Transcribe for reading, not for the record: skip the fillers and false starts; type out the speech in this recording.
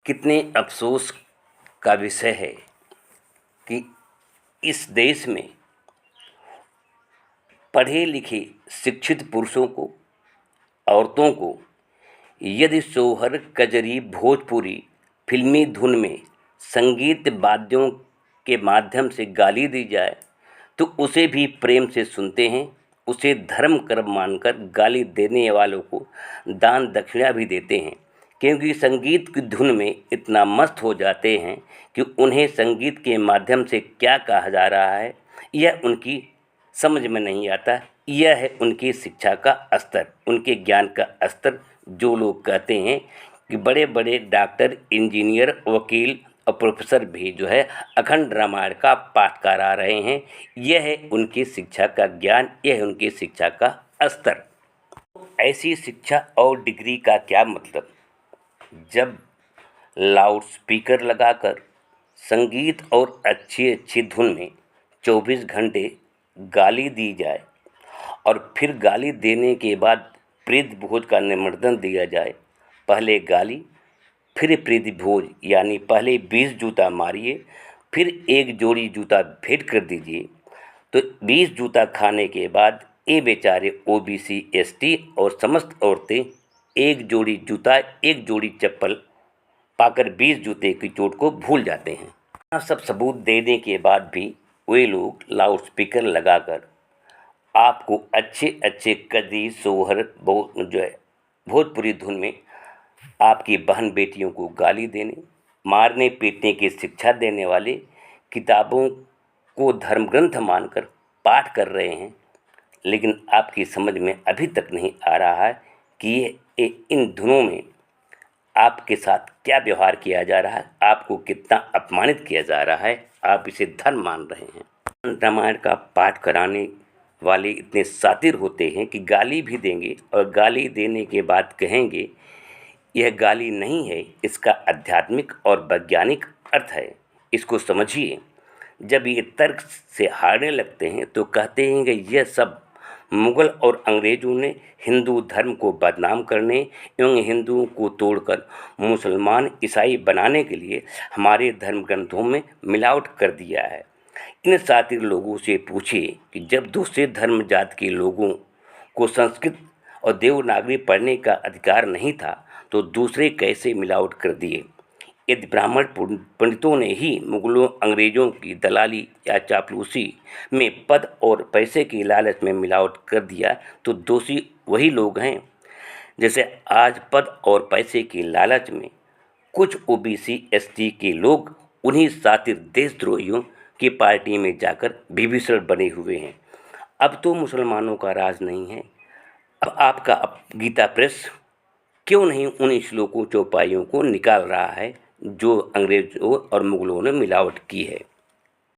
कितने अफ़सोस का विषय है कि इस देश में पढ़े लिखे शिक्षित पुरुषों को, औरतों को यदि सोहर, कजरी, भोजपुरी फिल्मी धुन में संगीत वाद्यों के माध्यम से गाली दी जाए तो उसे भी प्रेम से सुनते हैं। उसे धर्म कर्म मानकर गाली देने वालों को दान दक्षिणा भी देते हैं, क्योंकि संगीत की धुन में इतना मस्त हो जाते हैं कि उन्हें संगीत के माध्यम से क्या कहा जा रहा है यह उनकी समझ में नहीं आता। यह है उनकी शिक्षा का स्तर, उनके ज्ञान का स्तर। जो लोग कहते हैं कि बड़े बड़े डॉक्टर, इंजीनियर, वकील और प्रोफेसर भी जो है अखंड रामायण का पाठ करा रहे हैं, यह है उनकी शिक्षा का ज्ञान, यह है उनकी शिक्षा का स्तर। ऐसी शिक्षा और डिग्री का क्या मतलब जब लाउड स्पीकर लगाकर संगीत और अच्छी अच्छी धुन में 24 घंटे गाली दी जाए और फिर गाली देने के बाद प्रीति भोज का निमंत्रण दिया जाए। पहले गाली फिर प्रीति भोज, यानी पहले 20 जूता मारिए, फिर एक जोड़ी जूता भेंट कर दीजिए। तो 20 जूता खाने के बाद ये बेचारे ओबीसी, एसटी और समस्त औरतें एक जोड़ी जूता, एक जोड़ी चप्पल पाकर 20 जूते की चोट को भूल जाते हैं। यह सब सबूत देने के बाद भी वे लोग लाउड स्पीकर लगाकर आपको अच्छे अच्छे कजरी, सोहर जो है भोजपुरी धुन में आपकी बहन बेटियों को गाली देने, मारने पीटने की शिक्षा देने वाले किताबों को धर्म ग्रंथ मानकर पाठ कर रहे हैं। लेकिन आपकी समझ में अभी तक नहीं आ रहा है कि ये इन धुनों में आपके साथ क्या व्यवहार किया जा रहा है, आपको कितना अपमानित किया जा रहा है। आप इसे धर्म मान रहे हैं। रामायण का पाठ कराने वाले इतने शातिर होते हैं कि गाली भी देंगे और गाली देने के बाद कहेंगे यह गाली नहीं है, इसका आध्यात्मिक और वैज्ञानिक अर्थ है, इसको समझिए। जब ये तर्क से हारने लगते हैं तो कहते हैं कि यह सब मुगल और अंग्रेज़ों ने हिंदू धर्म को बदनाम करने एवं हिंदुओं को तोड़कर मुसलमान, ईसाई बनाने के लिए हमारे धर्म ग्रंथों में मिलावट कर दिया है। इन शातिर लोगों से पूछिए कि जब दूसरे धर्म जात के लोगों को संस्कृत और देवनागरी पढ़ने का अधिकार नहीं था तो दूसरे कैसे मिलावट कर दिए। यदि ब्राह्मण पंडितों ने ही मुगलों, अंग्रेज़ों की दलाली या चापलूसी में पद और पैसे की लालच में मिलावट कर दिया तो दोषी वही लोग हैं। जैसे आज पद और पैसे की लालच में कुछ ओबीसी, एसटी के लोग उन्हीं शातिर देशद्रोहियों की पार्टी में जाकर विभीषण बने हुए हैं। अब तो मुसलमानों का राज नहीं है। अब आपका गीता प्रेस क्यों नहीं उन श्लोकों, चौपाइयों को निकाल रहा है जो अंग्रेज़ों और मुगलों ने मिलावट की है।